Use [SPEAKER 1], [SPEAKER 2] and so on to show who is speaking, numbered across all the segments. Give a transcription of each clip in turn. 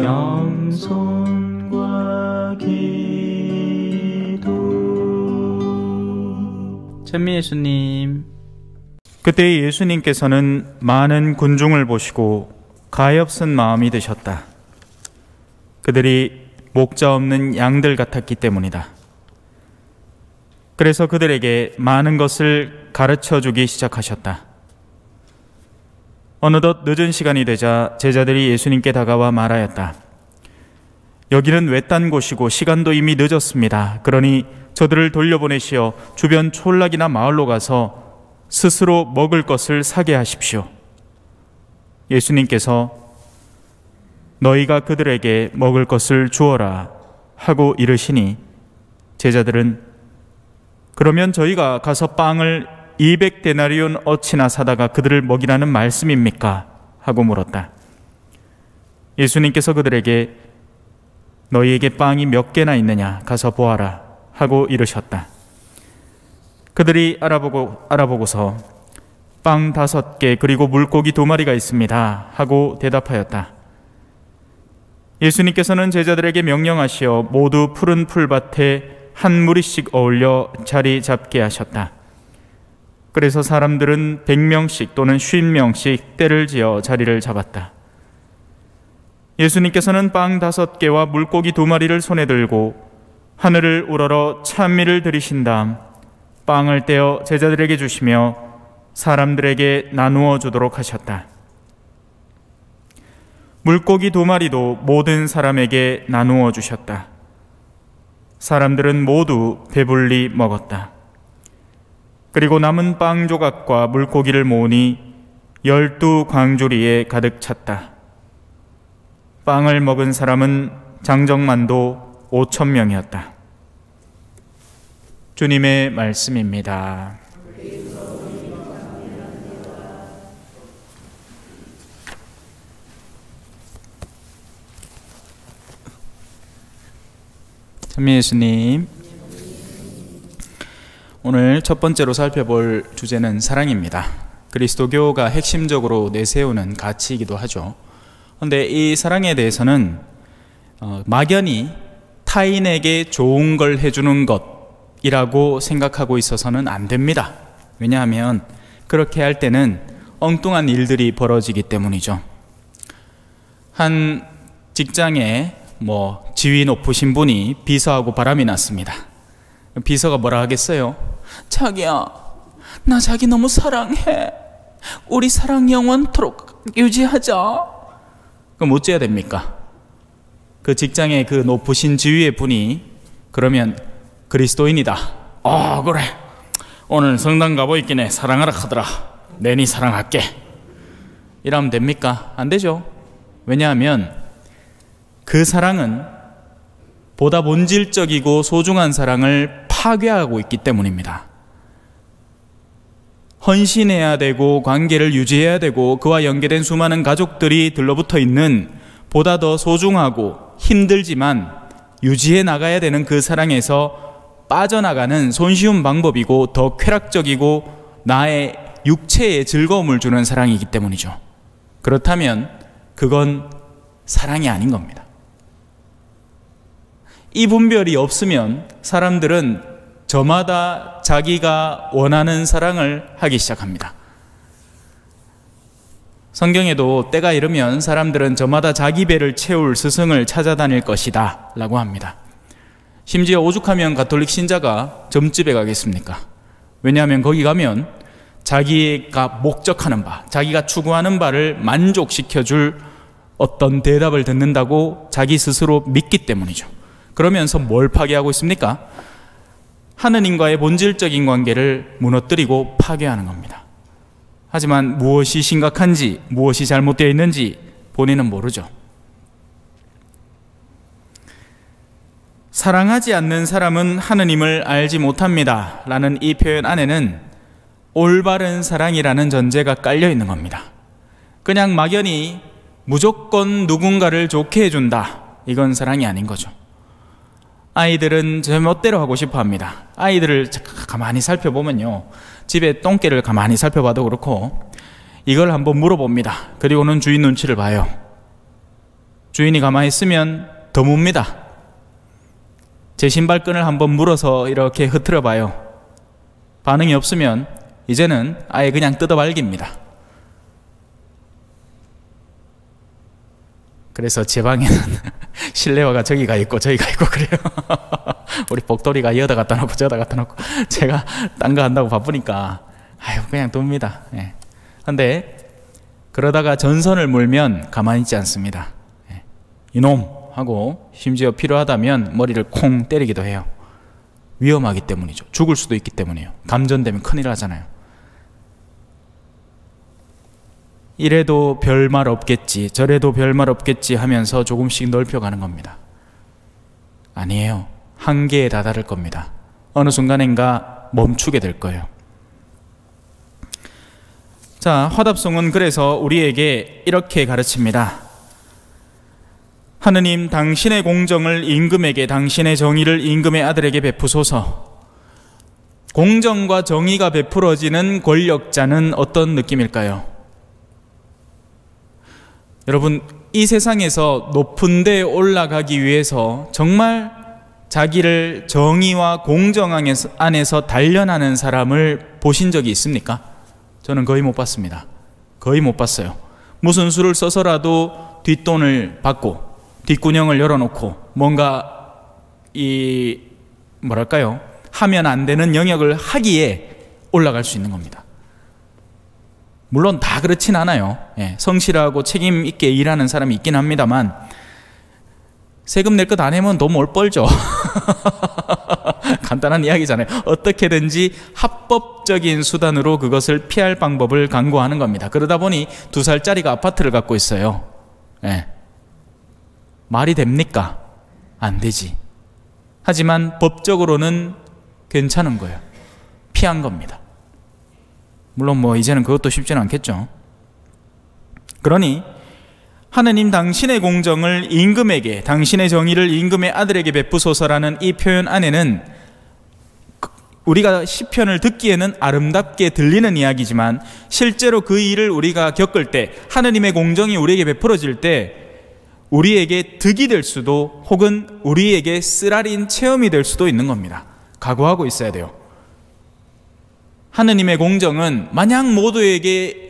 [SPEAKER 1] 영손과 기도.
[SPEAKER 2] 찬미 예수님.
[SPEAKER 3] 그때 예수님께서는 많은 군중을 보시고 가엾은 마음이 드셨다. 그들이 목자 없는 양들 같았기 때문이다. 그래서 그들에게 많은 것을 가르쳐 주기 시작하셨다. 어느덧 늦은 시간이 되자 제자들이 예수님께 다가와 말하였다. 여기는 외딴 곳이고 시간도 이미 늦었습니다. 그러니 저들을 돌려보내시어 주변 촌락이나 마을로 가서 스스로 먹을 것을 사게 하십시오. 예수님께서 너희가 그들에게 먹을 것을 주어라 하고 이르시니 제자들은 그러면 저희가 가서 빵을 200데나리온 어치나 사다가 그들을 먹이라는 말씀입니까? 하고 물었다. 예수님께서 그들에게 너희에게 빵이 몇 개나 있느냐 가서 보아라 하고 이르셨다. 그들이 알아보고서 빵 5개 그리고 물고기 2마리가 있습니다 하고 대답하였다. 예수님께서는 제자들에게 명령하시어 모두 푸른 풀밭에 한 무리씩 어울려 자리 잡게 하셨다. 그래서 사람들은 100명씩 또는 50명씩 떼를 지어 자리를 잡았다. 예수님께서는 빵 5개와 물고기 2마리를 손에 들고 하늘을 우러러 찬미를 드리신 다음 빵을 떼어 제자들에게 주시며 사람들에게 나누어 주도록 하셨다. 물고기 2마리도 모든 사람에게 나누어 주셨다. 사람들은 모두 배불리 먹었다. 그리고 남은 빵 조각과 물고기를 모으니 12광주리에 가득 찼다. 빵을 먹은 사람은 장정만도 5,000명이었다. 주님의 말씀입니다.
[SPEAKER 2] 찬미 예수님. 오늘 첫 번째로 살펴볼 주제는 사랑입니다. 그리스도교가 핵심적으로 내세우는 가치이기도 하죠. 그런데 이 사랑에 대해서는 막연히 타인에게 좋은 걸 해주는 것이라고 생각하고 있어서는 안 됩니다. 왜냐하면 그렇게 할 때는 엉뚱한 일들이 벌어지기 때문이죠. 한 직장에 지위 높으신 분이 비서하고 바람이 났습니다. 비서가 뭐라 하겠어요? 자기야, 나 자기 너무 사랑해. 우리 사랑 영원토록 유지하자. 그럼 어째야 됩니까? 그 직장의 그 높으신 지위의 분이 그러면 그리스도인이다. 그래. 오늘 성당 가보있기네. 사랑하라 하더라. 내니 사랑할게. 이러면 됩니까? 안 되죠. 왜냐하면 그 사랑은 보다 본질적이고 소중한 사랑을 파괴하고 있기 때문입니다. 헌신해야 되고 관계를 유지해야 되고 그와 연계된 수많은 가족들이 들러붙어 있는 보다 더 소중하고 힘들지만 유지해 나가야 되는 그 사랑에서 빠져나가는 손쉬운 방법이고 더 쾌락적이고 나의 육체에 즐거움을 주는 사랑이기 때문이죠. 그렇다면 그건 사랑이 아닌 겁니다. 이 분별이 없으면 사람들은 저마다 자기가 원하는 사랑을 하기 시작합니다. 성경에도 때가 이르면 사람들은 저마다 자기 배를 채울 스승을 찾아다닐 것이다 라고 합니다. 심지어 오죽하면 가톨릭 신자가 점집에 가겠습니까? 왜냐하면 거기 가면 자기가 목적하는 바, 자기가 추구하는 바를 만족시켜줄 어떤 대답을 듣는다고 자기 스스로 믿기 때문이죠. 그러면서 뭘 파괴하고 있습니까? 하느님과의 본질적인 관계를 무너뜨리고 파괴하는 겁니다. 하지만 무엇이 심각한지, 무엇이 잘못되어 있는지 본인은 모르죠. 사랑하지 않는 사람은 하느님을 알지 못합니다 라는 이 표현 안에는 올바른 사랑이라는 전제가 깔려 있는 겁니다. 그냥 막연히 무조건 누군가를 좋게 해준다, 이건 사랑이 아닌 거죠. 아이들은 제 멋대로 하고 싶어 합니다. 아이들을 가만히 살펴보면요, 집에 똥개를 가만히 살펴봐도 그렇고 이걸 한번 물어봅니다. 그리고는 주인 눈치를 봐요. 주인이 가만히 있으면 더 묻니다. 제 신발끈을 한번 물어서 이렇게 흐트려 봐요. 반응이 없으면 이제는 아예 그냥 뜯어 발깁니다. 그래서 제 방에는 실내화가 저기가 있고 저기가 있고 그래요. 우리 복돌이가 여기다 갖다 놓고 저기다 갖다 놓고 제가 딴 거 한다고 바쁘니까 아유 그냥 둡니다. 예. 근데 그러다가 전선을 물면 가만히 있지 않습니다. 예. 이놈 하고 심지어 필요하다면 머리를 콩 때리기도 해요. 위험하기 때문이죠. 죽을 수도 있기 때문이에요. 감전되면 큰일 나잖아요. 이래도 별말 없겠지, 저래도 별말 없겠지 하면서 조금씩 넓혀가는 겁니다. 아니에요. 한계에 다다를 겁니다. 어느 순간인가 멈추게 될 거예요. 자, 화답송은 그래서 우리에게 이렇게 가르칩니다. 하느님, 당신의 공정을 임금에게, 당신의 정의를 임금의 아들에게 베푸소서. 공정과 정의가 베풀어지는 권력자는 어떤 느낌일까요? 여러분, 이 세상에서 높은 데에 올라가기 위해서 정말 자기를 정의와 공정 안에서 단련하는 사람을 보신 적이 있습니까? 저는 거의 못 봤습니다. 거의 못 봤어요. 무슨 수를 써서라도 뒷돈을 받고 뒷구녕을 열어놓고 뭔가 뭐랄까요? 하면 안 되는 영역을 하기에 올라갈 수 있는 겁니다. 물론 다 그렇진 않아요. 예, 성실하고 책임 있게 일하는 사람이 있긴 합니다만 세금 낼 것 안 내면 돈 뭘 벌죠. 간단한 이야기잖아요. 어떻게든지 합법적인 수단으로 그것을 피할 방법을 강구하는 겁니다. 그러다 보니 2살짜리가 아파트를 갖고 있어요. 예. 말이 됩니까? 안 되지. 하지만 법적으로는 괜찮은 거예요. 피한 겁니다. 물론 이제는 그것도 쉽지는 않겠죠. 그러니 하느님, 당신의 공정을 임금에게, 당신의 정의를 임금의 아들에게 베푸소서라는 이 표현 안에는 우리가 시편을 듣기에는 아름답게 들리는 이야기지만 실제로 그 일을 우리가 겪을 때, 하느님의 공정이 우리에게 베풀어질 때 우리에게 득이 될 수도 혹은 우리에게 쓰라린 체험이 될 수도 있는 겁니다. 각오하고 있어야 돼요. 하느님의 공정은 마냥 모두에게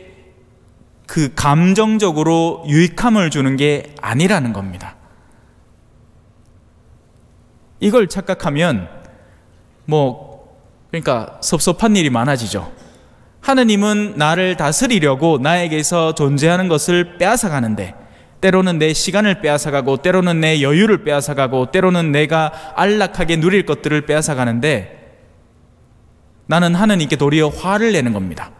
[SPEAKER 2] 그 감정적으로 유익함을 주는 게 아니라는 겁니다. 이걸 착각하면 그러니까 섭섭한 일이 많아지죠. 하느님은 나를 다스리려고 나에게서 존재하는 것을 빼앗아가는데, 때로는 내 시간을 빼앗아가고 때로는 내 여유를 빼앗아가고 때로는 내가 안락하게 누릴 것들을 빼앗아가는데, 나는 하느님께 도리어 화를 내는 겁니다.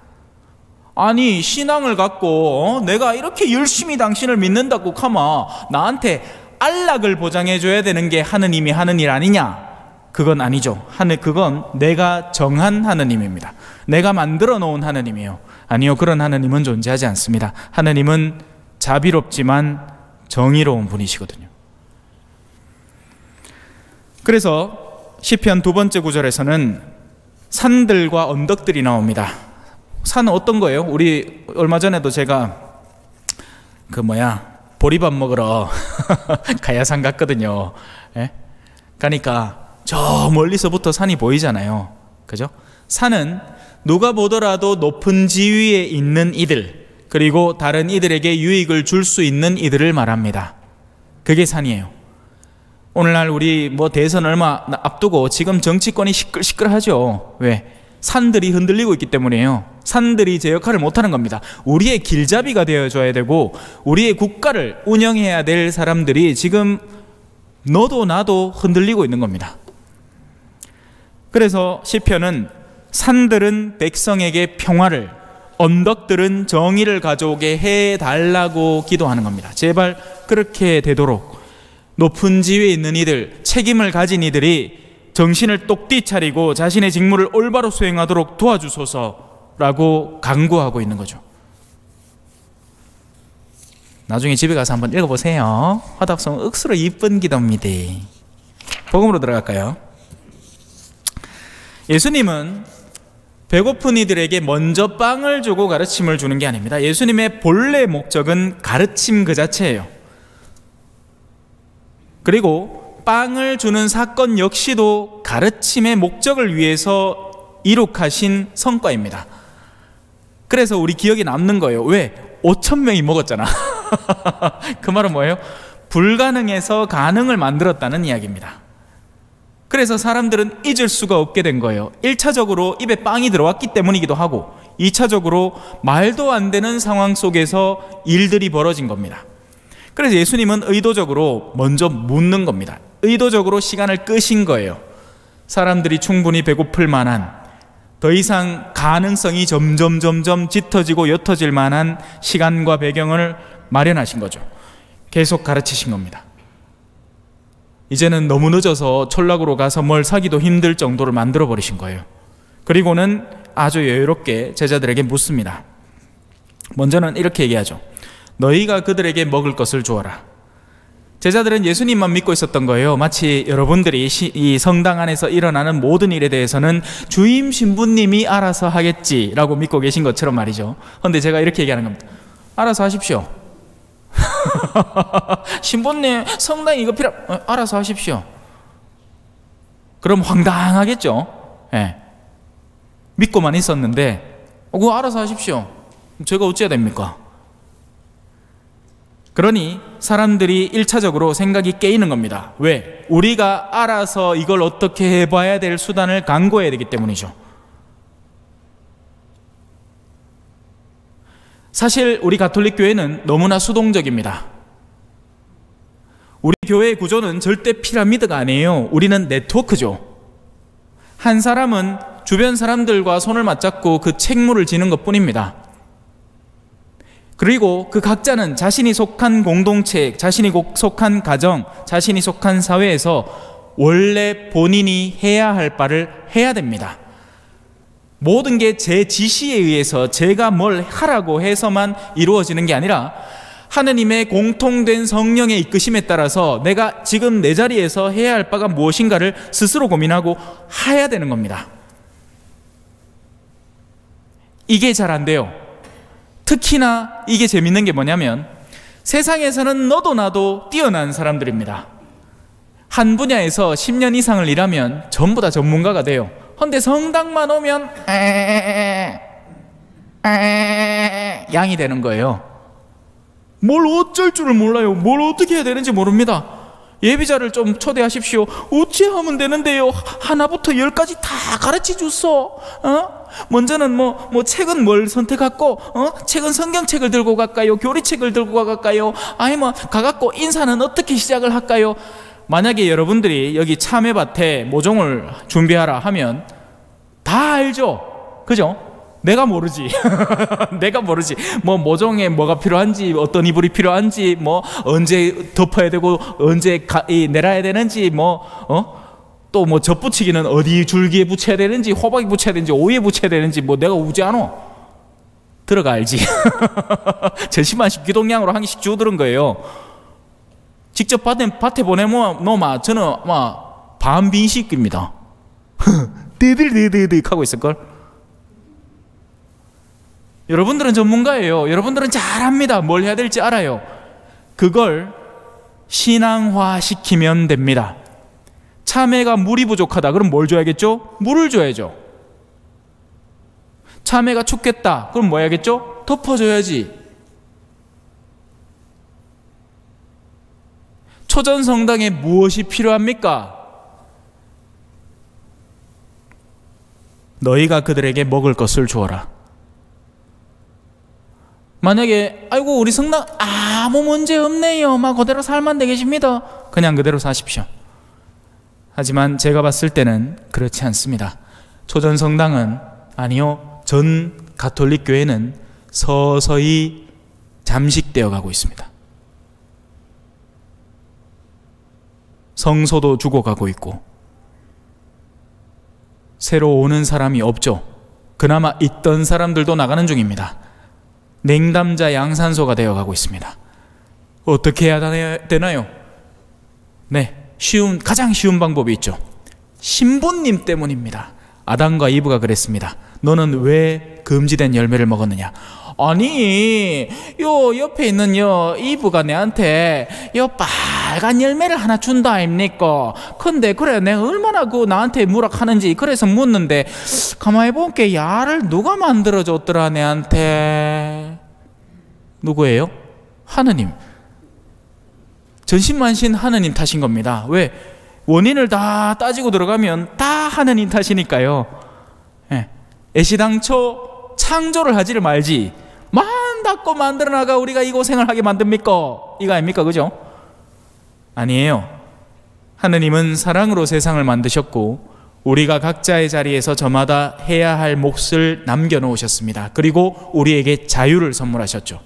[SPEAKER 2] 아니, 신앙을 갖고 내가 이렇게 열심히 당신을 믿는다고 카마 나한테 안락을 보장해 줘야 되는 게 하느님이 하는 일 아니냐? 그건 아니죠. 그건 내가 정한 하느님입니다. 내가 만들어 놓은 하느님이에요. 아니요, 그런 하느님은 존재하지 않습니다. 하느님은 자비롭지만 정의로운 분이시거든요. 그래서 시편 2번째 구절에서는 산들과 언덕들이 나옵니다. 산은 어떤 거예요? 우리 얼마 전에도 제가 보리밥 먹으러 가야산 갔거든요. 예? 가니까 저 멀리서부터 산이 보이잖아요. 그죠? 산은 누가 보더라도 높은 지위에 있는 이들, 그리고 다른 이들에게 유익을 줄 수 있는 이들을 말합니다. 그게 산이에요. 오늘날 우리 대선 얼마 앞두고 지금 정치권이 시끌시끌하죠. 왜? 산들이 흔들리고 있기 때문이에요. 산들이 제 역할을 못하는 겁니다. 우리의 길잡이가 되어줘야 되고 우리의 국가를 운영해야 될 사람들이 지금 너도 나도 흔들리고 있는 겁니다. 그래서 시편은 산들은 백성에게 평화를, 언덕들은 정의를 가져오게 해달라고 기도하는 겁니다. 제발 그렇게 되도록 높은 지위에 있는 이들, 책임을 가진 이들이 정신을 똑띠 차리고 자신의 직무를 올바로 수행하도록 도와주소서라고 간구하고 있는 거죠. 나중에 집에 가서 한번 읽어보세요. 화답송 억수로 이쁜 기도입니다. 복음으로 들어갈까요? 예수님은 배고픈 이들에게 먼저 빵을 주고 가르침을 주는 게 아닙니다. 예수님의 본래 목적은 가르침 그 자체예요. 그리고 빵을 주는 사건 역시도 가르침의 목적을 위해서 이룩하신 성과입니다. 그래서 우리 기억에 남는 거예요. 왜? 5,000명이 먹었잖아. 그 말은 뭐예요? 불가능에서 가능을 만들었다는 이야기입니다. 그래서 사람들은 잊을 수가 없게 된 거예요. 1차적으로 입에 빵이 들어왔기 때문이기도 하고 2차적으로 말도 안 되는 상황 속에서 일들이 벌어진 겁니다. 그래서 예수님은 의도적으로 먼저 묻는 겁니다. 의도적으로 시간을 끄신 거예요. 사람들이 충분히 배고플 만한, 더 이상 가능성이 점점 짙어지고 옅어질 만한 시간과 배경을 마련하신 거죠. 계속 가르치신 겁니다. 이제는 너무 늦어서 촌락으로 가서 뭘 사기도 힘들 정도를 만들어 버리신 거예요. 그리고는 아주 여유롭게 제자들에게 묻습니다. 먼저는 이렇게 얘기하죠. 너희가 그들에게 먹을 것을 주어라. 제자들은 예수님만 믿고 있었던 거예요. 마치 여러분들이 이 성당 안에서 일어나는 모든 일에 대해서는 주임 신부님이 알아서 하겠지라고 믿고 계신 것처럼 말이죠. 그런데 제가 이렇게 얘기하는 겁니다. 알아서 하십시오. 신부님 성당 이거 알아서 하십시오. 그럼 황당하겠죠. 예. 믿고만 있었는데 그거 알아서 하십시오. 제가 어찌해야 됩니까? 그러니 사람들이 1차적으로 생각이 깨이는 겁니다. 왜? 우리가 알아서 이걸 어떻게 해봐야 될 수단을 강구해야 되기 때문이죠. 사실 우리 가톨릭 교회는 너무나 수동적입니다. 우리 교회의 구조는 절대 피라미드가 아니에요. 우리는 네트워크죠. 한 사람은 주변 사람들과 손을 맞잡고 그 책무를 지는 것뿐입니다. 그리고 그 각자는 자신이 속한 공동체, 자신이 속한 가정, 자신이 속한 사회에서 원래 본인이 해야 할 바를 해야 됩니다. 모든 게 제 지시에 의해서 제가 뭘 하라고 해서만 이루어지는 게 아니라 하느님의 공통된 성령의 이끄심에 따라서 내가 지금 내 자리에서 해야 할 바가 무엇인가를 스스로 고민하고 해야 되는 겁니다. 이게 잘 안 돼요. 특히나 이게 재밌는 게 뭐냐면 세상에서는 너도 나도 뛰어난 사람들입니다. 한 분야에서 10년 이상을 일하면 전부 다 전문가가 돼요. 그런데 성당만 오면 양이 되는 거예요. 뭘 어쩔 줄을 몰라요. 뭘 어떻게 해야 되는지 모릅니다. 예비자를 좀 초대하십시오. 어찌하면 되는데요. 하나부터 10까지 다 가르쳐 줬어. 먼저는 뭐 책은 뭘 선택할고, 책은 성경책을 들고 갈까요? 교리책을 들고 갈까요? 아니면 가갖고 인사는 어떻게 시작을 할까요? 만약에 여러분들이 여기 참외밭에 모종을 준비하라 하면 다 알죠? 그죠? 내가 모르지. 내가 모르지. 뭐 모종에 뭐가 필요한지, 어떤 이불이 필요한지, 뭐 언제 덮어야 되고 언제 내려야 되는지, 또 뭐 젖붙이기는 어디 줄기에 붙여야 되는지, 호박에 붙여야 되는지, 오이에 붙여야 되는지, 뭐 내가 우지 않아. 들어가 알지. 전시만씩 기동량으로 한 개씩 주워들은 거예요. 직접 밭에 보내놓으면 저는 막 반빈식입니다. 디디디디디 하고 있을걸. 여러분들은 전문가예요. 여러분들은 잘합니다. 뭘 해야 될지 알아요. 그걸 신앙화시키면 됩니다. 참외가 물이 부족하다. 그럼 뭘 줘야겠죠? 물을 줘야죠. 참외가 춥겠다. 그럼 뭐 해야겠죠? 덮어줘야지. 초전성당에 무엇이 필요합니까? 너희가 그들에게 먹을 것을 주어라. 만약에 아이고 우리 성당 아무 문제 없네요. 막 그대로 살만 되계십니다. 그냥 그대로 사십시오. 하지만 제가 봤을 때는 그렇지 않습니다. 초전성당은 아니요. 전 가톨릭 교회는 서서히 잠식되어 가고 있습니다. 성소도 죽어가고 있고 새로 오는 사람이 없죠. 그나마 있던 사람들도 나가는 중입니다. 냉담자 양산소가 되어가고 있습니다. 어떻게 해야 되나요? 네, 가장 쉬운 방법이 있죠. 신부님 때문입니다. 아담과 이브가 그랬습니다. 너는 왜 금지된 열매를 먹었느냐? 아니, 요 옆에 있는 이브가 내한테 빨간 열매를 하나 준다 아닙니까? 근데 그래 내가 얼마나 나한테 무락하는지 그래서 묻는데, 가만히 볼게 야를 누가 만들어줬더라 내한테. 누구예요? 하느님. 전신만신 하느님 탓인 겁니다. 왜? 원인을 다 따지고 들어가면 다 하느님 탓이니까요. 애시당초 창조를 하지를 말지 만닫고 만들어나가 우리가 이 고생을 하게 만듭니까? 이거 아닙니까? 그죠? 아니에요. 하느님은 사랑으로 세상을 만드셨고 우리가 각자의 자리에서 저마다 해야 할 몫을 남겨놓으셨습니다. 그리고 우리에게 자유를 선물하셨죠.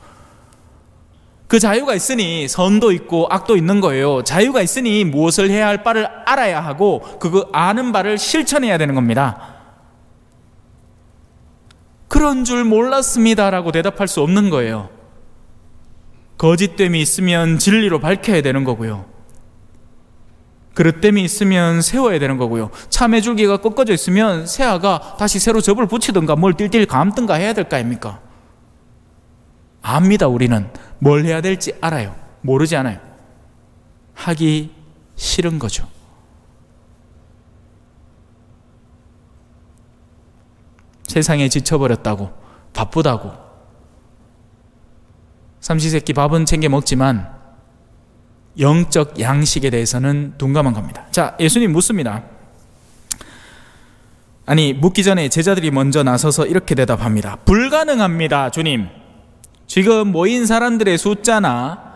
[SPEAKER 2] 그 자유가 있으니 선도 있고 악도 있는 거예요. 자유가 있으니 무엇을 해야 할 바를 알아야 하고 그거 아는 바를 실천해야 되는 겁니다. 그런 줄 몰랐습니다 라고 대답할 수 없는 거예요. 거짓됨이 있으면 진리로 밝혀야 되는 거고요. 그릇됨이 있으면 세워야 되는 거고요. 참외줄기가 꺾어져 있으면 새아가 다시 새로 접을 붙이든가 뭘 띨띨 감든가 해야 될 거 아닙니까? 압니다. 우리는 뭘 해야 될지 알아요. 모르지 않아요. 하기 싫은 거죠. 세상에 지쳐버렸다고, 바쁘다고, 삼시세끼 밥은 챙겨 먹지만 영적 양식에 대해서는 둔감한 겁니다. 자, 예수님 묻습니다. 아니, 묻기 전에 제자들이 먼저 나서서 이렇게 대답합니다. 불가능합니다, 주님. 지금 모인 사람들의 숫자나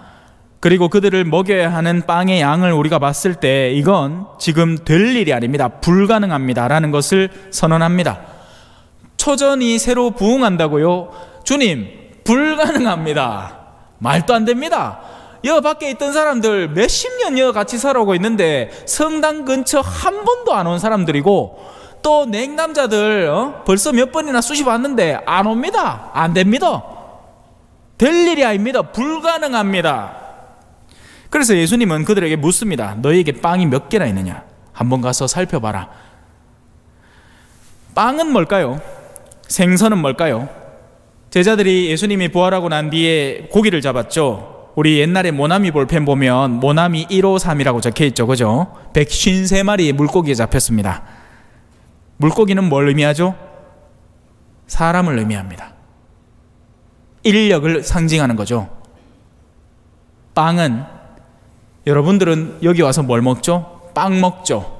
[SPEAKER 2] 그리고 그들을 먹여야 하는 빵의 양을 우리가 봤을 때 이건 지금 될 일이 아닙니다. 불가능합니다 라는 것을 선언합니다. 초전이 새로 부흥한다고요? 주님, 불가능합니다. 말도 안 됩니다. 여 밖에 있던 사람들 몇십 년 여 같이 살아오고 있는데 성당 근처 한 번도 안 온 사람들이고 또 냉남자들 벌써 몇 번이나 수십 왔는데 안 옵니다. 안 됩니다. 될 일이 아닙니다. 불가능합니다. 그래서 예수님은 그들에게 묻습니다. 너희에게 빵이 몇 개나 있느냐? 한번 가서 살펴봐라. 빵은 뭘까요? 생선은 뭘까요? 제자들이 예수님이 부활하고 난 뒤에 고기를 잡았죠. 우리 옛날에 모나미 볼펜 보면 모나미 153이라고 적혀있죠. 그죠? 153마리의 물고기가 잡혔습니다. 물고기는 뭘 의미하죠? 사람을 의미합니다. 인력을 상징하는 거죠. 빵은 여러분들은 여기 와서 뭘 먹죠? 빵 먹죠.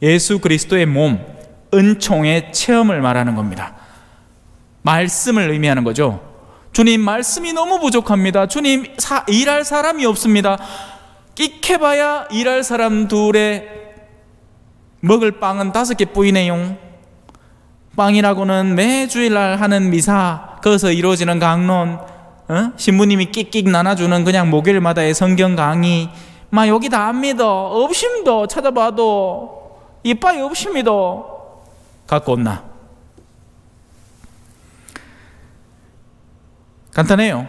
[SPEAKER 2] 예수 그리스도의 몸, 은총의 체험을 말하는 겁니다. 말씀을 의미하는 거죠. 주님, 말씀이 너무 부족합니다. 주님, 일할 사람이 없습니다. 끽해봐야 일할 사람 둘에 먹을 빵은 5개뿐이네요. 빵이라고는 매주일날 하는 미사, 거기서 이루어지는 강론, 신부님이 끽끽 나눠주는 그냥 목요일마다의 성경 강의, 여기 다 압니다. 없습니다. 찾아봐도 이빠이 없습니다. 갖고 온나? 간단해요.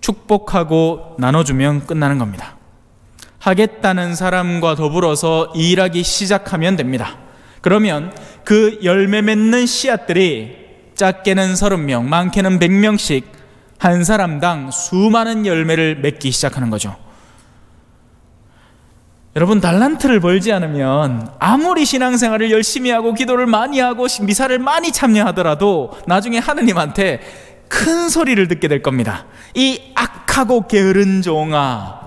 [SPEAKER 2] 축복하고 나눠주면 끝나는 겁니다. 하겠다는 사람과 더불어서 일하기 시작하면 됩니다. 그러면 그 열매 맺는 씨앗들이 작게는 30명, 많게는 100명씩 한 사람당 수많은 열매를 맺기 시작하는 거죠. 여러분, 달란트를 벌지 않으면 아무리 신앙생활을 열심히 하고 기도를 많이 하고 미사를 많이 참여하더라도 나중에 하느님한테 큰 소리를 듣게 될 겁니다. 이 악하고 게으른 종아,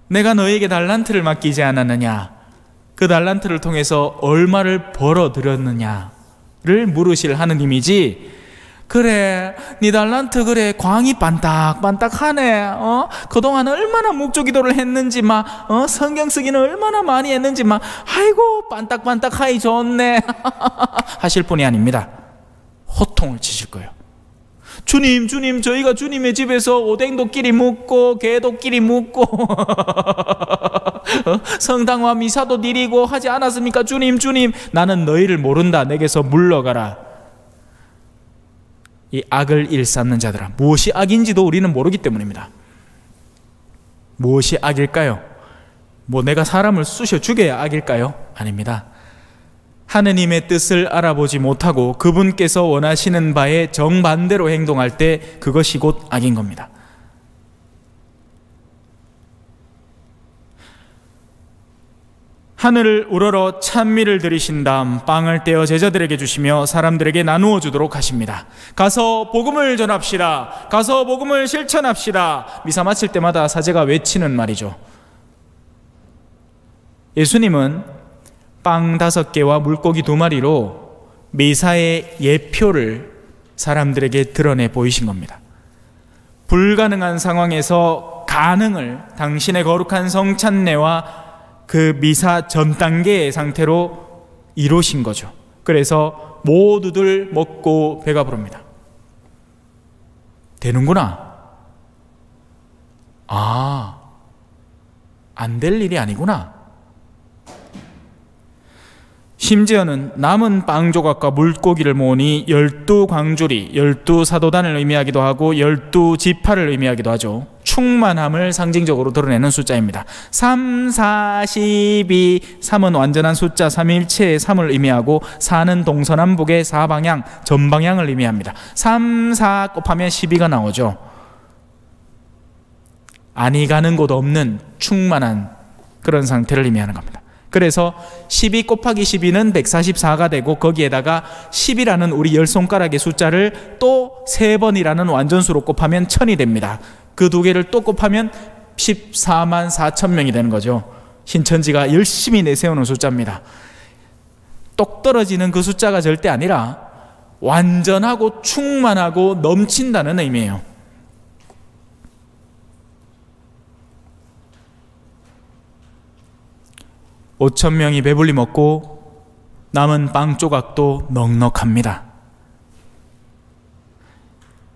[SPEAKER 2] 내가 너에게 달란트를 맡기지 않았느냐? 그 달란트를 통해서 얼마를 벌어들였느냐를 물으실 하느님이지, 그래 네 달란트 그래 광이 반딱반딱하네, 그동안 얼마나 묵주기도를 했는지 성경 쓰기는 얼마나 많이 했는지 아이고 반딱반딱하이 좋네 하실 분이 아닙니다. 호통을 치실 거예요. 주님, 저희가 주님의 집에서 오뎅도끼리 묵고 게도끼리 묵고 성당과 미사도 드리고 하지 않았습니까? 주님, 나는 너희를 모른다. 내게서 물러가라. 이 악을 일삼는 자들아, 무엇이 악인지도 우리는 모르기 때문입니다. 무엇이 악일까요? 내가 사람을 쑤셔 죽여야 악일까요? 아닙니다. 하느님의 뜻을 알아보지 못하고 그분께서 원하시는 바에 정반대로 행동할 때 그것이 곧 악인 겁니다. 하늘을 우러러 찬미를 들이신 다음 빵을 떼어 제자들에게 주시며 사람들에게 나누어 주도록 하십니다. 가서 복음을 전합시다. 가서 복음을 실천합시다. 미사 마칠 때마다 사제가 외치는 말이죠. 예수님은 빵 5개와 물고기 2마리로 미사의 예표를 사람들에게 드러내 보이신 겁니다. 불가능한 상황에서 가능을 당신의 거룩한 성찬례와 그 미사 전 단계의 상태로 이루신 거죠. 그래서 모두들 먹고 배가 부릅니다. 되는구나. 안 될 일이 아니구나. 심지어는 남은 빵 조각과 물고기를 모으니 12광주리, 12사도단을 의미하기도 하고 12지파를 의미하기도 하죠. 충만함을 상징적으로 드러내는 숫자입니다. 3, 4, 12, 3은 완전한 숫자 3일체의 3을 의미하고 4는 동서남북의 4방향, 전방향을 의미합니다. 3, 4 곱하면 12가 나오죠. 아니 가는 곳 없는 충만한 그런 상태를 의미하는 겁니다. 그래서 12 곱하기 12는 144가 되고 거기에다가 10이라는 우리 10손가락의 숫자를 또 3번이라는 완전수로 곱하면 1000이 됩니다. 그 2개를 또 곱하면 14만 4천 명이 되는 거죠. 신천지가 열심히 내세우는 숫자입니다. 똑 떨어지는 그 숫자가 절대 아니라 완전하고 충만하고 넘친다는 의미예요. (5천 명이) 배불리 먹고 남은 빵 조각도 넉넉합니다.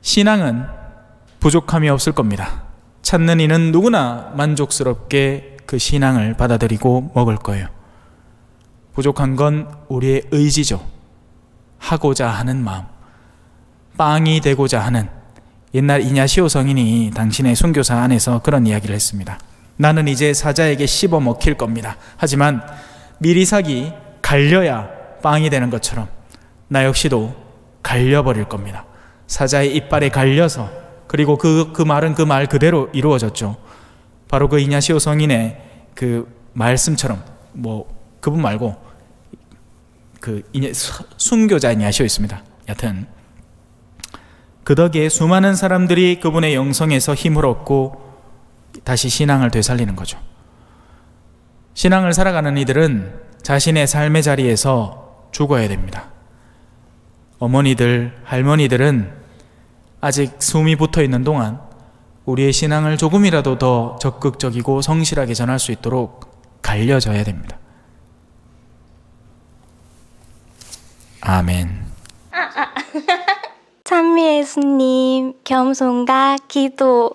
[SPEAKER 2] 신앙은 부족함이 없을 겁니다. 찾는 이는 누구나 만족스럽게 그 신앙을 받아들이고 먹을 거예요. 부족한 건 우리의 의지죠. 하고자 하는 마음, 빵이 되고자 하는. 옛날 이냐시오 성인이 당신의 순교사 안에서 그런 이야기를 했습니다. 나는 이제 사자에게 씹어 먹힐 겁니다. 하지만 미리삭이 갈려야 빵이 되는 것처럼 나 역시도 갈려버릴 겁니다. 사자의 이빨에 갈려서, 그리고 그 말은 그 말 그대로 이루어졌죠. 바로 그 이냐시오 성인의 그 말씀처럼, 그분 말고 그 순교자 이냐시오 있습니다. 여튼 그 덕에 수많은 사람들이 그분의 영성에서 힘을 얻고 다시 신앙을 되살리는 거죠. 신앙을 살아가는 이들은 자신의 삶의 자리에서 죽어야 됩니다. 어머니들, 할머니들은 아직 숨이 붙어 있는 동안 우리의 신앙을 조금이라도 더 적극적이고 성실하게 전할 수 있도록 갈려져야 됩니다. 아멘.
[SPEAKER 4] 찬미 예수님, 겸손과 기도.